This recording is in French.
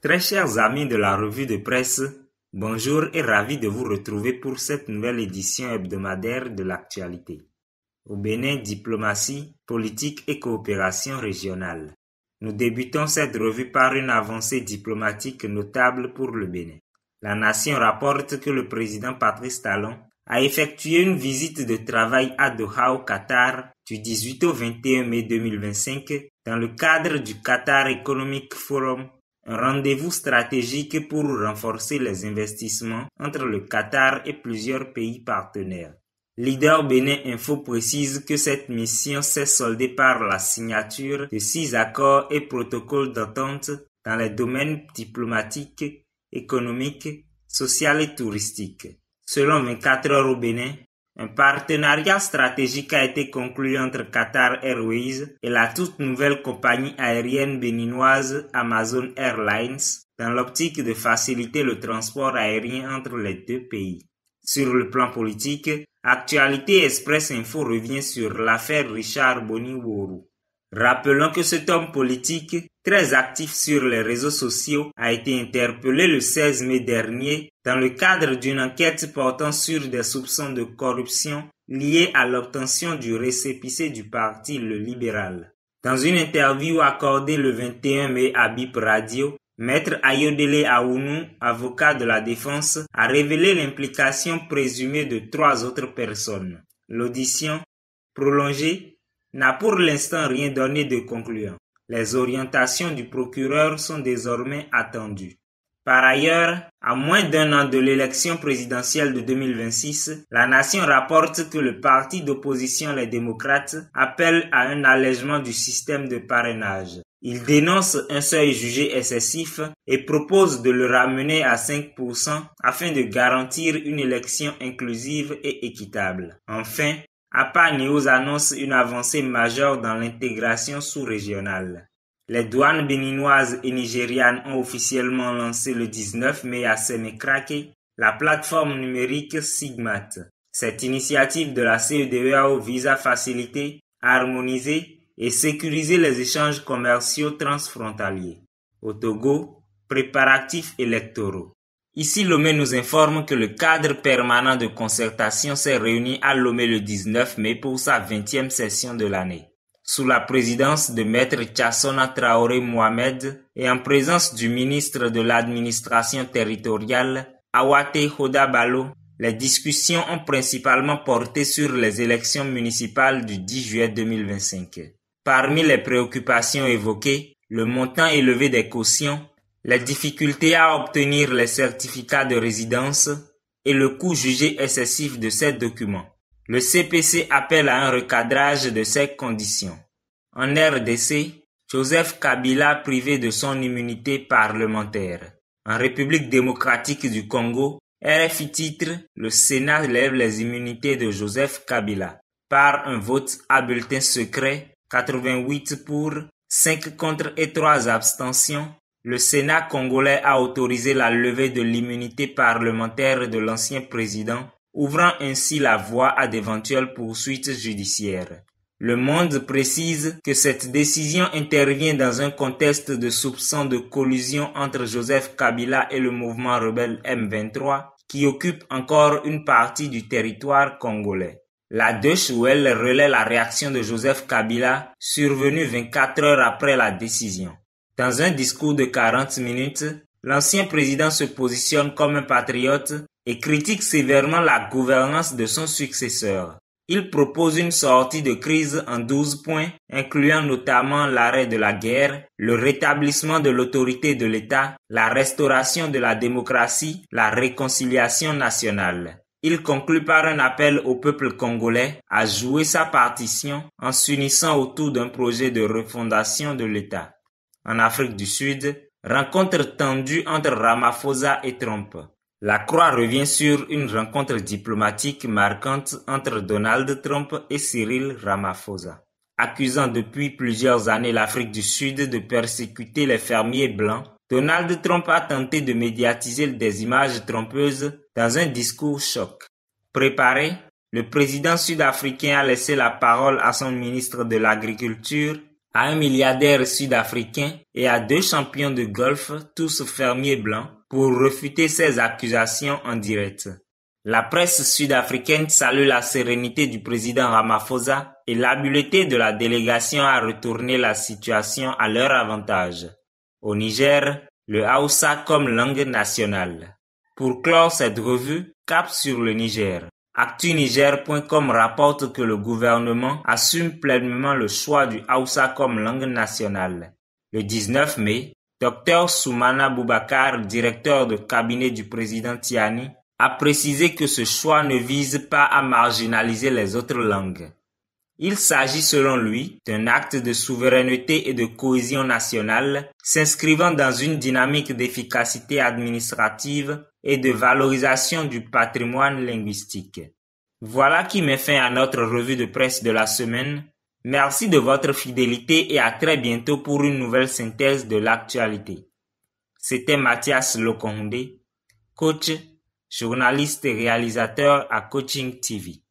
Très chers amis de la revue de presse, bonjour et ravi de vous retrouver pour cette nouvelle édition hebdomadaire de l'actualité. Au Bénin, diplomatie, politique et coopération régionale. Nous débutons cette revue par une avancée diplomatique notable pour le Bénin. La Nation rapporte que le président Patrice Talon a effectué une visite de travail à Doha au Qatar du 18 au 21 mai 2025 dans le cadre du Qatar Economic Forum, un rendez-vous stratégique pour renforcer les investissements entre le Qatar et plusieurs pays partenaires. Leader Bénin Info précise que cette mission s'est soldée par la signature de 6 accords et protocoles d'entente dans les domaines diplomatiques, économiques, social et touristiques. Selon 24 heures au Bénin, un partenariat stratégique a été conclu entre Qatar Airways et la toute nouvelle compagnie aérienne béninoise Amazon Airlines dans l'optique de faciliter le transport aérien entre les deux pays. Sur le plan politique, Actualité Express Info revient sur l'affaire Richard Boni-Wourou. Rappelons que cet homme politique, très actif sur les réseaux sociaux, a été interpellé le 16 mai dernier dans le cadre d'une enquête portant sur des soupçons de corruption liés à l'obtention du récépissé du parti Le Libéral. Dans une interview accordée le 21 mai à Bip Radio, Maître Ayodele Aounou, avocat de la défense, a révélé l'implication présumée de 3 autres personnes. L'audition, prolongée, n'a pour l'instant rien donné de concluant. Les orientations du procureur sont désormais attendues. Par ailleurs, à moins d'un an de l'élection présidentielle de 2026, la Nation rapporte que le parti d'opposition Les Démocrates appelle à un allègement du système de parrainage. Il dénonce un seuil jugé excessif et propose de le ramener à 5% afin de garantir une élection inclusive et équitable. Enfin, APA News annonce une avancée majeure dans l'intégration sous-régionale. Les douanes béninoises et nigérianes ont officiellement lancé le 19 mai à Sénékrake la plateforme numérique Sigmat. Cette initiative de la CEDEAO vise à faciliter, harmoniser et sécuriser les échanges commerciaux transfrontaliers. Au Togo, préparatifs électoraux. Ici, Lomé nous informe que le cadre permanent de concertation s'est réuni à Lomé le 19 mai pour sa 20e session de l'année. Sous la présidence de Maître Tchassona Traoré Mohamed et en présence du ministre de l'administration territoriale, Awate Hoda Balo, les discussions ont principalement porté sur les élections municipales du 10 juillet 2025. Parmi les préoccupations évoquées, le montant élevé des cautions, les difficultés à obtenir les certificats de résidence et le coût jugé excessif de ces documents. Le CPC appelle à un recadrage de ces conditions. En RDC, Joseph Kabila privé de son immunité parlementaire. En République démocratique du Congo, RFI titre « Le Sénat lève les immunités de Joseph Kabila » par un vote à bulletin secret, 88 pour, 5 contre et 3 abstentions. Le Sénat congolais a autorisé la levée de l'immunité parlementaire de l'ancien président, ouvrant ainsi la voie à d'éventuelles poursuites judiciaires. Le Monde précise que cette décision intervient dans un contexte de soupçons de collusion entre Joseph Kabila et le mouvement rebelle M23, qui occupe encore une partie du territoire congolais. La Deutsche Welle relaie la réaction de Joseph Kabila, survenue 24 heures après la décision. Dans un discours de 40 minutes, l'ancien président se positionne comme un patriote et critique sévèrement la gouvernance de son successeur. Il propose une sortie de crise en 12 points, incluant notamment l'arrêt de la guerre, le rétablissement de l'autorité de l'État, la restauration de la démocratie, la réconciliation nationale. Il conclut par un appel au peuple congolais à jouer sa partition en s'unissant autour d'un projet de refondation de l'État. En Afrique du Sud, rencontre tendue entre Ramaphosa et Trump. La Croix revient sur une rencontre diplomatique marquante entre Donald Trump et Cyril Ramaphosa. Accusant depuis plusieurs années l'Afrique du Sud de persécuter les fermiers blancs, Donald Trump a tenté de médiatiser des images trompeuses dans un discours choc. Préparé, le président sud-africain a laissé la parole à son ministre de l'Agriculture, à un milliardaire sud-africain et à 2 champions de golf, tous fermiers blancs, pour réfuter ces accusations en direct. La presse sud-africaine salue la sérénité du président Ramaphosa et l'habileté de la délégation à retourner la situation à leur avantage. Au Niger, le Hausa comme langue nationale. Pour clore cette revue, cap sur le Niger. ActuNiger.com rapporte que le gouvernement assume pleinement le choix du Hausa comme langue nationale. Le 19 mai, Dr Soumana Boubacar, directeur de cabinet du président Tiani, a précisé que ce choix ne vise pas à marginaliser les autres langues. Il s'agit selon lui d'un acte de souveraineté et de cohésion nationale s'inscrivant dans une dynamique d'efficacité administrative et de valorisation du patrimoine linguistique. Voilà qui met fin à notre revue de presse de la semaine. Merci de votre fidélité et à très bientôt pour une nouvelle synthèse de l'actualité. C'était Mathias Lokonde, coach, journaliste et réalisateur à Coaching TV.